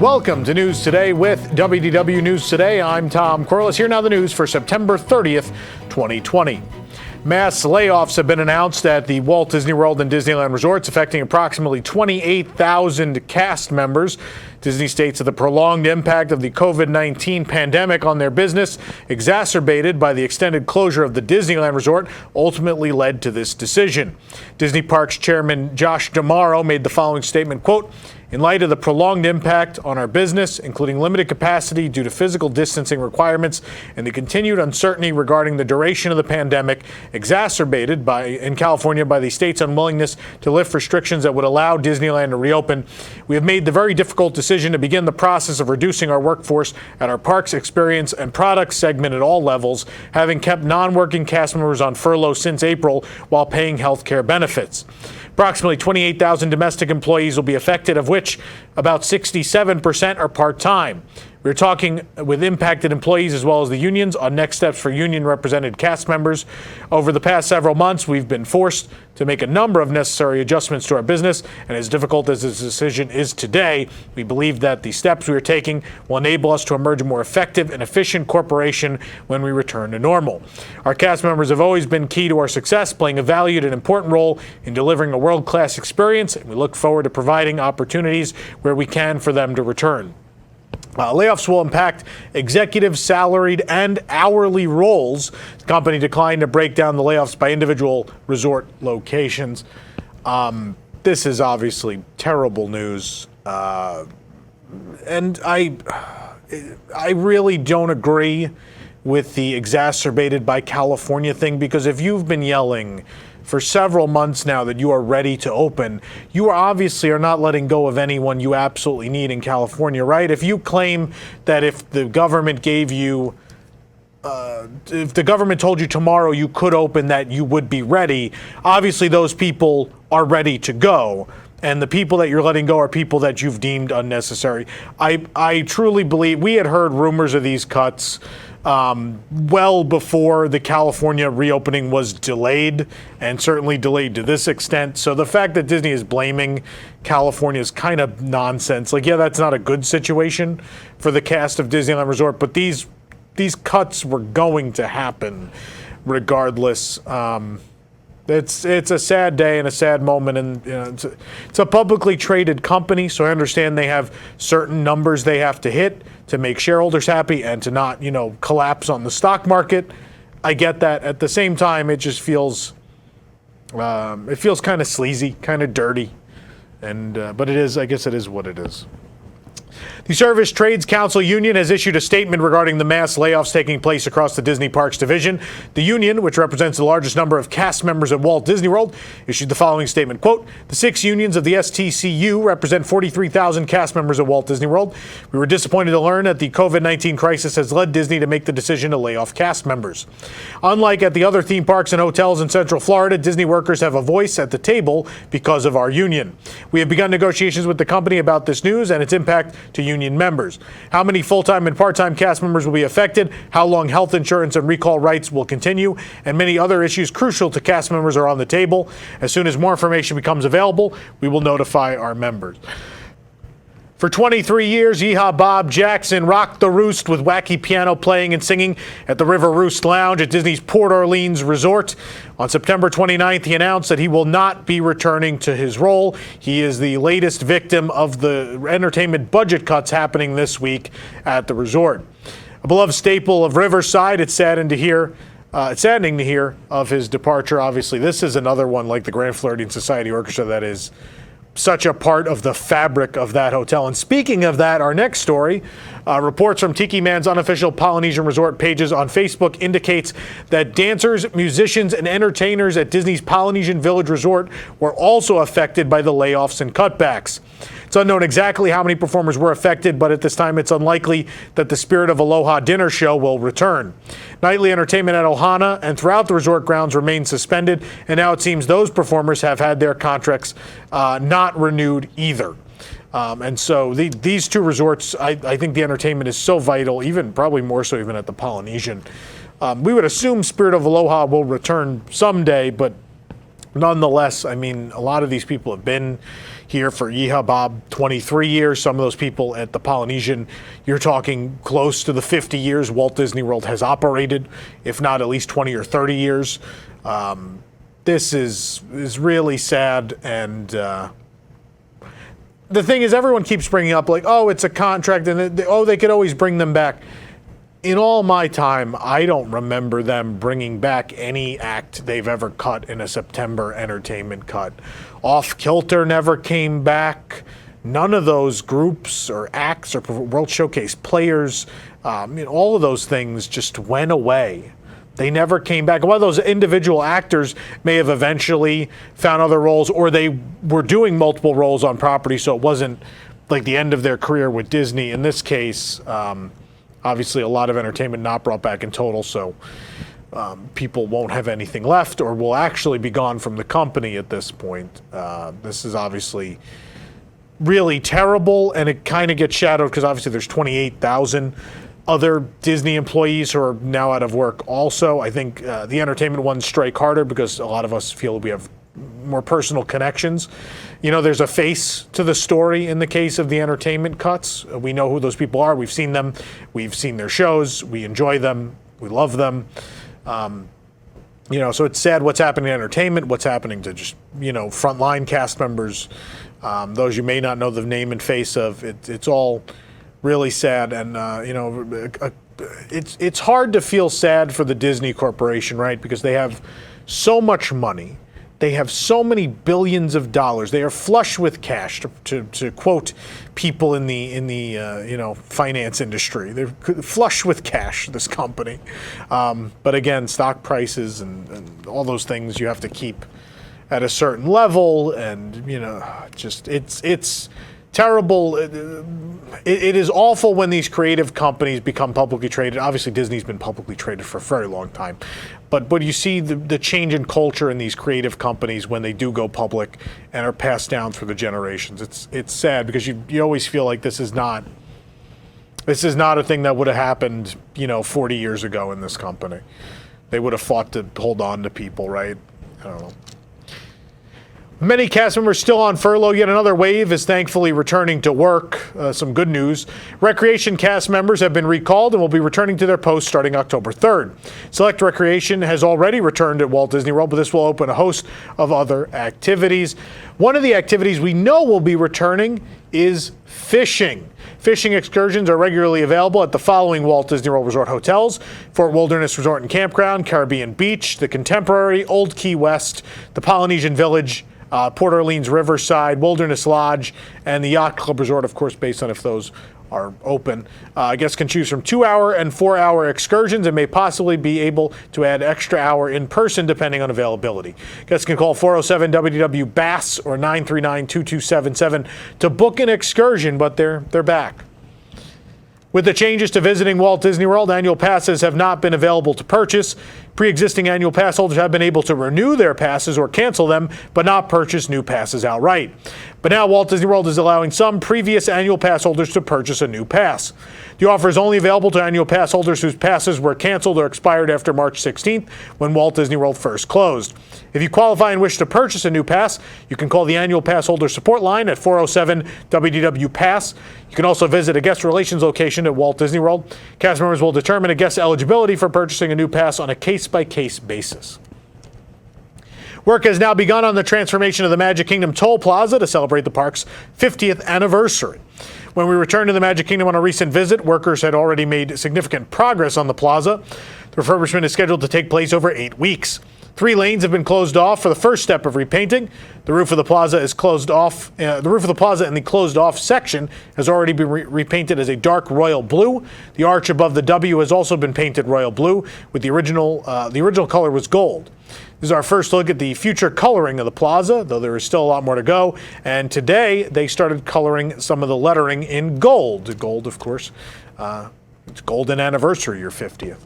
Welcome to News Today with WDW News Today. I'm Tom Corliss. Here now the news for September 30th, 2020. Mass layoffs have been announced at the Walt Disney World and Disneyland resorts, affecting approximately 28,000 cast members. Disney states that the prolonged impact of the COVID-19 pandemic on their business, exacerbated by the extended closure of the Disneyland resort, ultimately led to this decision. Disney Parks Chairman Josh D'Amaro made the following statement, quote, "In light of the prolonged impact on our business, including limited capacity due to physical distancing requirements and the continued uncertainty regarding the duration of the pandemic, exacerbated in California by the state's unwillingness to lift restrictions that would allow Disneyland to reopen, we have made the very difficult decision to begin the process of reducing our workforce at our parks, experience, and products segment at all levels, having kept non-working cast members on furlough since April while paying health care benefits. Approximately 28,000 domestic employees will be affected, of which about 67% are part-time. We're talking with impacted employees as well as the unions on next steps for union-represented cast members. Over the past several months, we've been forced to make a number of necessary adjustments to our business, and as difficult as this decision is today, we believe that the steps we are taking will enable us to emerge a more effective and efficient corporation when we return to normal. Our cast members have always been key to our success, playing a valued and important role in delivering a world-class experience, and we look forward to providing opportunities where we can for them to return. Layoffs will impact executive, salaried, and hourly roles. The company declined to break down the layoffs by individual resort locations. This is obviously terrible news. And I really don't agree with the exacerbated by California thing, because if you've been yelling for several months now that you are ready to open, you obviously are not letting go of anyone you absolutely need in California, right? If you claim that if the government gave you, if the government told you tomorrow you could open, that you would be ready, obviously those people are ready to go. And the people that you're letting go are people that you've deemed unnecessary. I truly believe we had heard rumors of these cuts well before the California reopening was delayed, and certainly delayed to this extent. So the fact that Disney is blaming California is kind of nonsense. Like, yeah, that's not a good situation for the cast of Disneyland Resort, but these cuts were going to happen regardless. It's a sad day and a sad moment, and you know, it's a publicly traded company, so I understand they have certain numbers they have to hit to make shareholders happy and to not, collapse on the stock market. I get that. At the same time, it just feels kind of sleazy, kind of dirty, and but it is. I guess it is what it is. The Service Trades Council Union has issued a statement regarding the mass layoffs taking place across the Disney Parks division. The union, which represents the largest number of cast members at Walt Disney World, issued the following statement, quote, "The 6 unions of the STCU represent 43,000 cast members at Walt Disney World. We were disappointed to learn that the COVID-19 crisis has led Disney to make the decision to lay off cast members. Unlike at the other theme parks and hotels in Central Florida, Disney workers have a voice at the table because of our union. We have begun negotiations with the company about this news and its impact to union members. How many full-time and part-time cast members will be affected, how long health insurance and recall rights will continue, and many other issues crucial to cast members are on the table. As soon as more information becomes available, we will notify our members." For 23 years, Yeehaw Bob Jackson rocked the roost with wacky piano playing and singing at the River Roost Lounge at Disney's Port Orleans Resort. On September 29th, he announced that he will not be returning to his role. He is the latest victim of the entertainment budget cuts happening this week at the resort. A beloved staple of Riverside, it's saddening to hear of his departure. Obviously, this is another one like the Grand Floridian Society Orchestra that is such a part of the fabric of that hotel. And speaking of that, our next story, reports from Tiki Man's unofficial Polynesian resort pages on Facebook indicates that dancers, musicians, and entertainers at Disney's Polynesian Village Resort were also affected by the layoffs and cutbacks. It's unknown exactly how many performers were affected, but at this time it's unlikely that the Spirit of Aloha dinner show will return. Nightly entertainment at Ohana and throughout the resort grounds remains suspended, and now it seems those performers have had their contracts not renewed either. And so these two resorts, I think the entertainment is so vital, even probably more so even at the Polynesian. We would assume Spirit of Aloha will return someday, but nonetheless, I mean, a lot of these people have been here for Yeehaw Bob 23 years. Some of those people at the Polynesian, you're talking close to the 50 years Walt Disney World has operated, if not at least 20 or 30 years. This is really sad, and the thing is, everyone keeps bringing up like, oh, it's a contract, and they could always bring them back. In all my time, I don't remember them bringing back any act they've ever cut in a September entertainment cut. Off Kilter never came back. None of those groups or acts or World Showcase players, all of those things just went away. They never came back. One of those individual actors may have eventually found other roles, or they were doing multiple roles on property, so it wasn't like the end of their career with Disney. In this case, obviously a lot of entertainment not brought back in total, so people won't have anything left or will actually be gone from the company at this point. This is obviously really terrible, and it kind of gets shadowed because obviously there's 28,000 other Disney employees who are now out of work also. I think the entertainment ones strike harder because a lot of us feel we have more personal connections. You know, there's a face to the story in the case of the entertainment cuts. We know who those people are. We've seen them. We've seen their shows. We enjoy them. We love them. So it's sad what's happening in entertainment, what's happening to just, frontline cast members, those you may not know the name and face of. It's all really sad, and it's hard to feel sad for the Disney Corporation, right? Because they have so much money, they have so many billions of dollars, they are flush with cash. To quote people in the finance industry, they're flush with cash. This company, but again, stock prices and all those things you have to keep at a certain level, and it's terrible. It is awful when these creative companies become publicly traded. Obviously, Disney's been publicly traded for a very long time. But you see the change in culture in these creative companies when they do go public and are passed down through the generations. It's sad because you always feel like this is not a thing that would have happened, 40 years ago in this company. They would have fought to hold on to people, right? I don't know. Many cast members still on furlough. Yet another wave is thankfully returning to work. Some good news. Recreation cast members have been recalled and will be returning to their posts starting October 3rd. Select Recreation has already returned at Walt Disney World, but this will open a host of other activities. One of the activities we know will be returning is fishing. Fishing excursions are regularly available at the following Walt Disney World Resort hotels: Fort Wilderness Resort and Campground, Caribbean Beach, the Contemporary, Old Key West, the Polynesian Village, Port Orleans Riverside, Wilderness Lodge, and the Yacht Club Resort, of course, based on if those are open. Guests can choose from 2-hour and 4-hour excursions and may possibly be able to add extra hour in person depending on availability. Guests can call 407-WDW-BASS or 939-2277 to book an excursion, but they're back. With the changes to visiting Walt Disney World, annual passes have not been available to purchase. Pre-existing annual pass holders have been able to renew their passes or cancel them, but not purchase new passes outright. But now Walt Disney World is allowing some previous annual pass holders to purchase a new pass. The offer is only available to annual pass holders whose passes were canceled or expired after March 16th, when Walt Disney World first closed. If you qualify and wish to purchase a new pass, you can call the annual pass holder support line at 407-WDW-PASS. You can also visit a guest relations location at Walt Disney World. Cast members will determine a guest's eligibility for purchasing a new pass on a case-by-case basis. Work has now begun on the transformation of the Magic Kingdom Toll Plaza to celebrate the park's 50th anniversary. When we returned to the Magic Kingdom on a recent visit, workers had already made significant progress on the plaza. The refurbishment is scheduled to take place over 8 weeks. 3 lanes have been closed off for the first step of repainting. The roof of the plaza is closed off. The roof of the plaza in the closed-off section has already been repainted as a dark royal blue. The arch above the W has also been painted royal blue, with the original color was gold. This is our first look at the future coloring of the plaza, though there is still a lot more to go. And today they started coloring some of the lettering in gold. Gold, of course, it's golden anniversary, your 50th.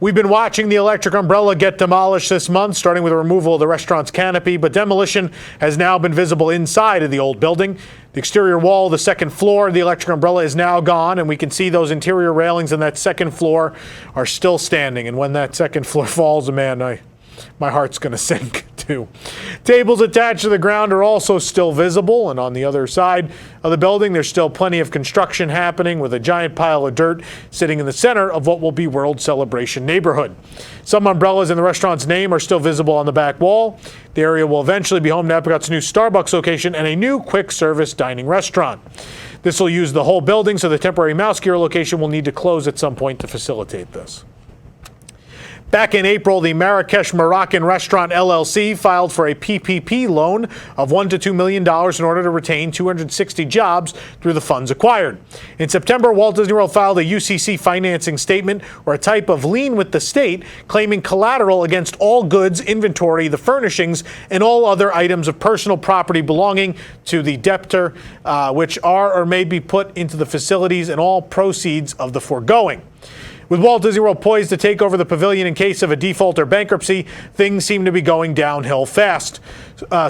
We've been watching the electric umbrella get demolished this month, starting with the removal of the restaurant's canopy, but demolition has now been visible inside of the old building. The exterior wall of the second floor of the electric umbrella is now gone, and we can see those interior railings on that second floor are still standing. And when that second floor falls, man, my heart's going to sink too. Tables attached to the ground are also still visible, and on the other side of the building, there's still plenty of construction happening with a giant pile of dirt sitting in the center of what will be World Celebration neighborhood. Some umbrellas in the restaurant's name are still visible on the back wall. The area will eventually be home to Epcot's new Starbucks location and a new quick service dining restaurant. This will use the whole building, so the temporary Mouse Gear location will need to close at some point to facilitate this. Back in April, the Marrakesh Moroccan Restaurant LLC filed for a PPP loan of $1 to $2 million in order to retain 260 jobs through the funds acquired. In September, Walt Disney World filed a UCC financing statement, or a type of lien with the state, claiming collateral against all goods, inventory, the furnishings, and all other items of personal property belonging to the debtor, which are or may be put into the facilities, and all proceeds of the foregoing. With Walt Disney World poised to take over the pavilion in case of a default or bankruptcy, things seem to be going downhill fast.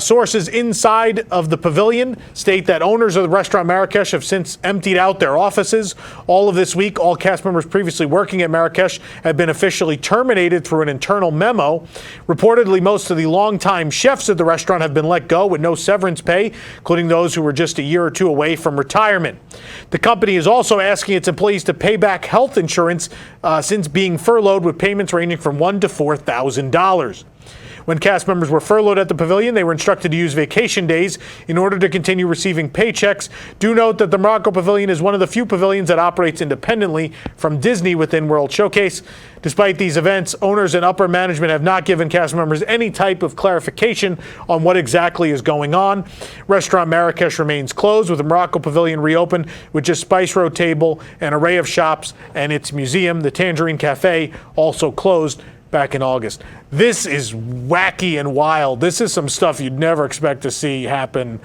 Sources inside of the pavilion state that owners of the restaurant Marrakesh have since emptied out their offices. All of this week, all cast members previously working at Marrakesh have been officially terminated through an internal memo. Reportedly, most of the longtime chefs at the restaurant have been let go with no severance pay, including those who were just a year or two away from retirement. The company is also asking its employees to pay back health insurance since being furloughed, with payments ranging from $1,000 to $4,000. When cast members were furloughed at the pavilion, they were instructed to use vacation days in order to continue receiving paychecks. Do note that the Morocco Pavilion is one of the few pavilions that operates independently from Disney within World Showcase. Despite these events, owners and upper management have not given cast members any type of clarification on what exactly is going on. Restaurant Marrakesh remains closed, with the Morocco Pavilion reopened with just Spice Road Table, an array of shops, and its museum. The Tangerine Cafe also closed back in August. This is wacky and wild. This is some stuff you'd never expect to see happen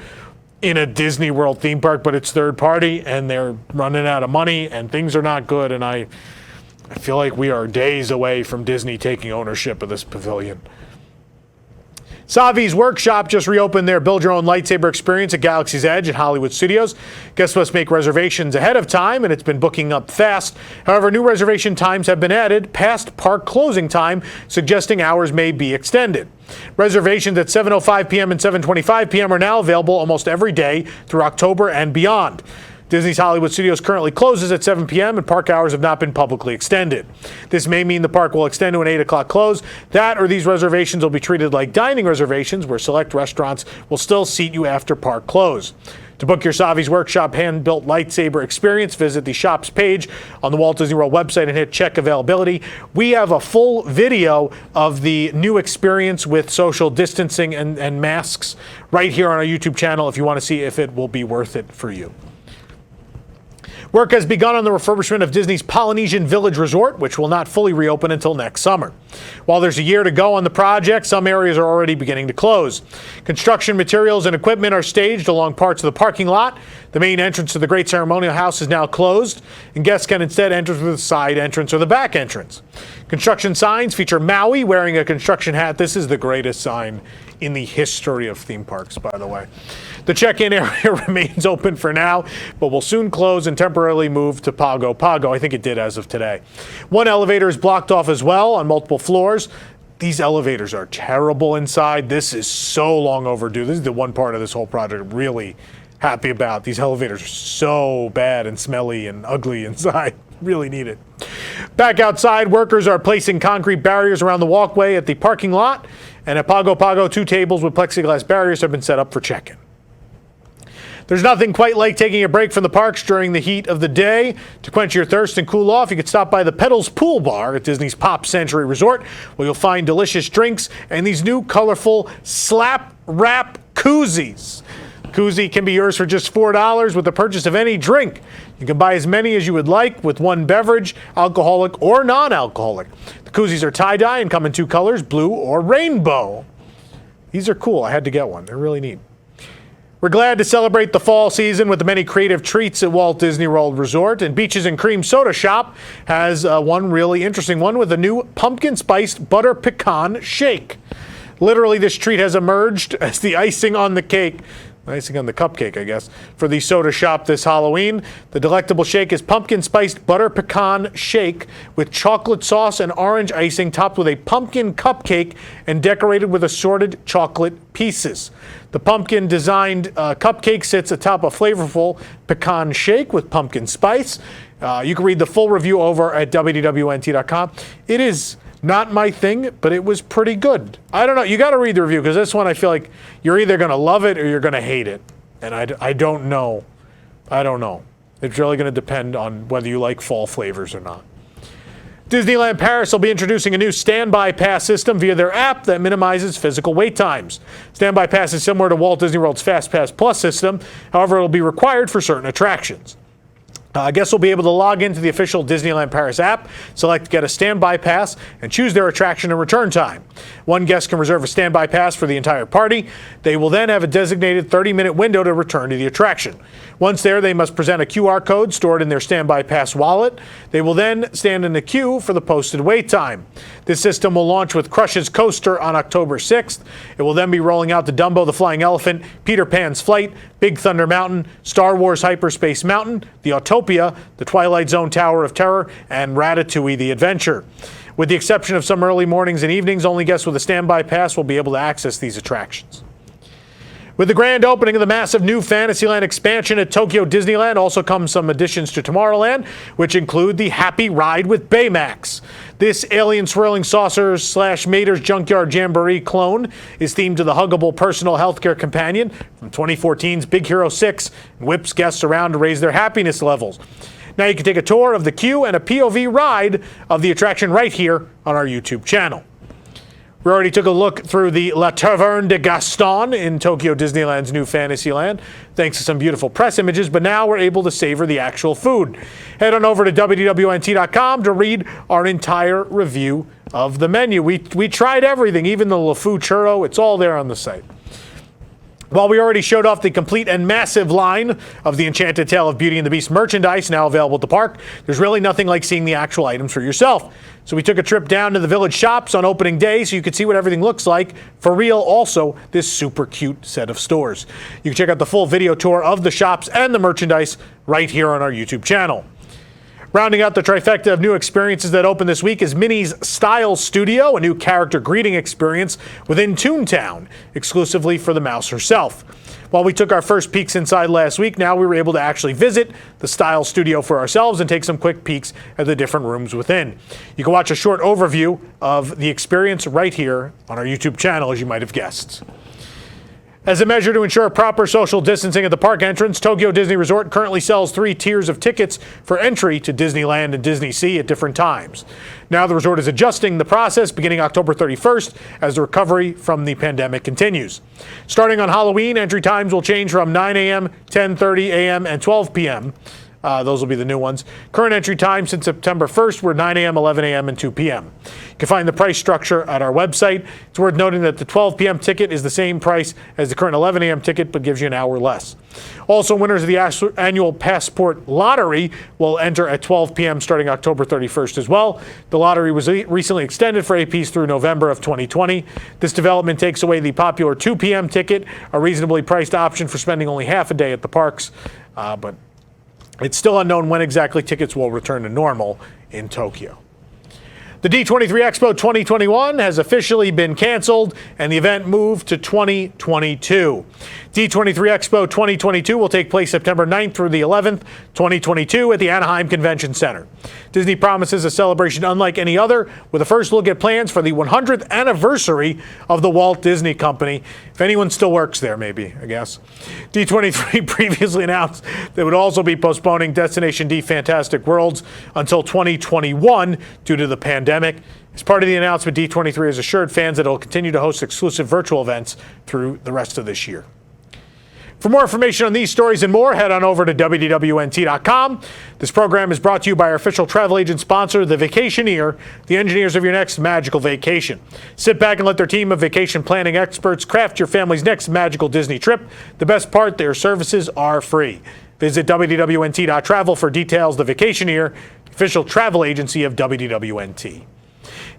in a Disney World theme park, but it's third party and they're running out of money and things are not good. And I feel like we are days away from Disney taking ownership of this pavilion. Yodas Workshop just reopened their Build Your Own Lightsaber experience at Galaxy's Edge at Hollywood Studios. Guests must make reservations ahead of time, and it's been booking up fast. However, new reservation times have been added past park closing time, suggesting hours may be extended. Reservations at 7:05 p.m. and 7:25 p.m. are now available almost every day through October and beyond. Disney's Hollywood Studios currently closes at 7 p.m. and park hours have not been publicly extended. This may mean the park will extend to an 8 o'clock close. That or these reservations will be treated like dining reservations, where select restaurants will still seat you after park close. To book your Yodas Workshop hand-built lightsaber experience, visit the shop's page on the Walt Disney World website and hit check availability. We have a full video of the new experience with social distancing and masks right here on our YouTube channel if you want to see if it will be worth it for you. Work has begun on the refurbishment of Disney's Polynesian Village Resort, which will not fully reopen until next summer. While there's a year to go on the project, some areas are already beginning to close. Construction materials and equipment are staged along parts of the parking lot. The main entrance to the Great Ceremonial House is now closed, and guests can instead enter through the side entrance or the back entrance. Construction signs feature Maui wearing a construction hat. This is the greatest sign in the history of theme parks, by the way. The check-in area remains open for now, but will soon close and temporarily move to Pago Pago. I think it did as of today. One elevator is blocked off as well on multiple floors. These elevators are terrible inside. This is so long overdue. This is the one part of this whole project I'm really happy about. These elevators are so bad and smelly and ugly inside. Really need it. Back outside, workers are placing concrete barriers around the walkway at the parking lot. And at Pago Pago, 2 tables with plexiglass barriers have been set up for check-in. There's nothing quite like taking a break from the parks during the heat of the day. To quench your thirst and cool off, you could stop by the Petals Pool Bar at Disney's Pop Century Resort, where you'll find delicious drinks and these new colorful slap wrap koozies. Koozie can be yours for just $4 with the purchase of any drink. You can buy as many as you would like with one beverage, alcoholic or non-alcoholic. The koozies are tie-dye and come in 2 colors, blue or rainbow. These are cool. I had to get one. They're really neat. We're glad to celebrate the fall season with the many creative treats at Walt Disney World Resort, and Beaches and Cream Soda Shop has one really interesting one with a new pumpkin-spiced butter pecan shake. Literally, this treat has emerged as the icing on the cake Icing on the cupcake, I guess. For the soda shop this Halloween, the delectable shake is pumpkin spiced butter pecan shake with chocolate sauce and orange icing topped with a pumpkin cupcake and decorated with assorted chocolate pieces. The pumpkin designed cupcake sits atop a flavorful pecan shake with pumpkin spice. You can read the full review over at WDWNT.com. It is not my thing, but it was pretty good. I don't know. You got to read the review because this one I feel like you're either going to love it or you're going to hate it. And I don't know. I don't know. It's really going to depend on whether you like fall flavors or not. Disneyland Paris will be introducing a new standby pass system via their app that minimizes physical wait times. Standby pass is similar to Walt Disney World's Fast Pass Plus system. However, it will be required for certain attractions. Guests will be able to log into the official Disneyland Paris app, select Get a Standby Pass, and choose their attraction and return time. One guest can reserve a standby pass for the entire party. They will then have a designated 30-minute window to return to the attraction. Once there, they must present a QR code stored in their standby pass wallet. They will then stand in the queue for the posted wait time. This system will launch with Crush's Coaster on October 6th. It will then be rolling out to Dumbo the Flying Elephant, Peter Pan's Flight, Big Thunder Mountain, Star Wars Hyperspace Mountain, the Autopia, the Twilight Zone Tower of Terror, and Ratatouille the Adventure. With the exception of some early mornings and evenings, only guests with a standby pass will be able to access these attractions. With the grand opening of the massive new Fantasyland expansion at Tokyo Disneyland also comes some additions to Tomorrowland, which include the Happy Ride with Baymax. This alien swirling saucer / Mater's Junkyard Jamboree clone is themed to the huggable personal healthcare companion from 2014's Big Hero 6 and whips guests around to raise their happiness levels. Now you can take a tour of the queue and a POV ride of the attraction right here on our YouTube channel. We already took a look through the La Taverne de Gaston in Tokyo Disneyland's new Fantasyland, thanks to some beautiful press images, but now we're able to savor the actual food. Head on over to WDWNT.com to read our entire review of the menu. We tried everything, even the LeFou churro. It's all there on the site. While we already showed off the complete and massive line of the Enchanted Tale of Beauty and the Beast merchandise now available at the park, there's really nothing like seeing the actual items for yourself. So we took a trip down to the village shops on opening day so you could see what everything looks like. For real, also, this super cute set of stores. You can check out the full video tour of the shops and the merchandise right here on our YouTube channel. Rounding out the trifecta of new experiences that open this week is Minnie's Style Studio, a new character greeting experience within Toontown, exclusively for the mouse herself. While we took our first peeks inside last week, now we were able to actually visit the Style Studio for ourselves and take some quick peeks at the different rooms within. You can watch a short overview of the experience right here on our YouTube channel, as you might have guessed. As a measure to ensure proper social distancing at the park entrance, Tokyo Disney Resort currently sells 3 tiers of tickets for entry to Disneyland and Disney Sea at different times. Now the resort is adjusting the process beginning October 31st as the recovery from the pandemic continues. Starting on Halloween, entry times will change from 9 a.m., 10:30 a.m., and 12 p.m. Those will be the new ones. Current entry times since September 1st were 9 a.m., 11 a.m., and 2 p.m. You can find the price structure at our website. It's worth noting that the 12 p.m. ticket is the same price as the current 11 a.m. ticket, but gives you an hour less. Also, winners of the annual Passport Lottery will enter at 12 p.m. starting October 31st as well. The lottery was recently extended for APs through November of 2020. This development takes away the popular 2 p.m. ticket, a reasonably priced option for spending only half a day at the parks. But it's still unknown when exactly tickets will return to normal in Tokyo. The D23 Expo 2021 has officially been canceled and the event moved to 2022. D23 Expo 2022 will take place September 9th through the 11th, 2022 at the Anaheim Convention Center. Disney promises a celebration unlike any other, with a first look at plans for the 100th anniversary of the Walt Disney Company. If anyone still works there, maybe, I guess. D23 previously announced they would also be postponing Destination D Fantastic Worlds until 2021 due to the pandemic. As part of the announcement, D23 has assured fans that it will continue to host exclusive virtual events through the rest of this year. For more information on these stories and more, head on over to WDWNT.com. This program is brought to you by our official travel agent sponsor, The Vacationeer, the engineers of your next magical vacation. Sit back and let their team of vacation planning experts craft your family's next magical Disney trip. The best part, their services are free. Visit WDWNT.travel for details. The Vacationeer, official travel agency of WDWNT.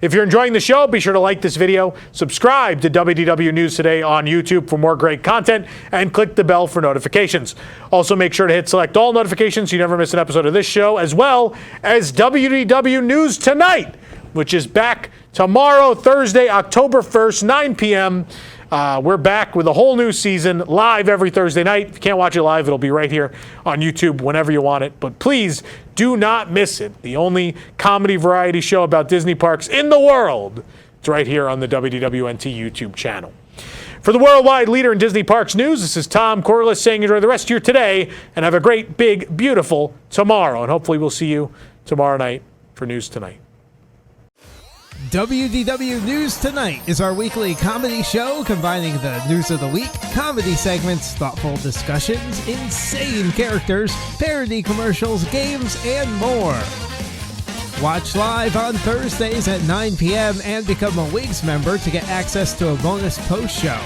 If you're enjoying the show, be sure to like this video, subscribe to WDW News Today on YouTube for more great content, and click the bell for notifications. Also, make sure to hit select all notifications so you never miss an episode of this show, as well as WDW News Tonight, which is back tomorrow, Thursday, October 1st, 9 p.m. We're back with a whole new season, live every Thursday night. If you can't watch it live, it'll be right here on YouTube whenever you want it. But please do not miss it. The only comedy variety show about Disney parks in the world. It's right here on the WDWNT YouTube channel. For the worldwide leader in Disney Parks news, this is Tom Corliss saying enjoy the rest of your today and have a great, big, beautiful tomorrow. And hopefully we'll see you tomorrow night for News Tonight. WDW News Tonight is our weekly comedy show combining the news of the week, comedy segments, thoughtful discussions, insane characters, parody commercials, games, and more. Watch live on Thursdays at 9 p.m. and become a WIGS member to get access to a bonus post show.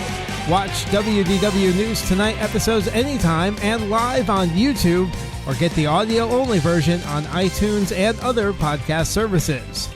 Watch WDW News Tonight episodes anytime and live on YouTube, or get the audio-only version on iTunes and other podcast services.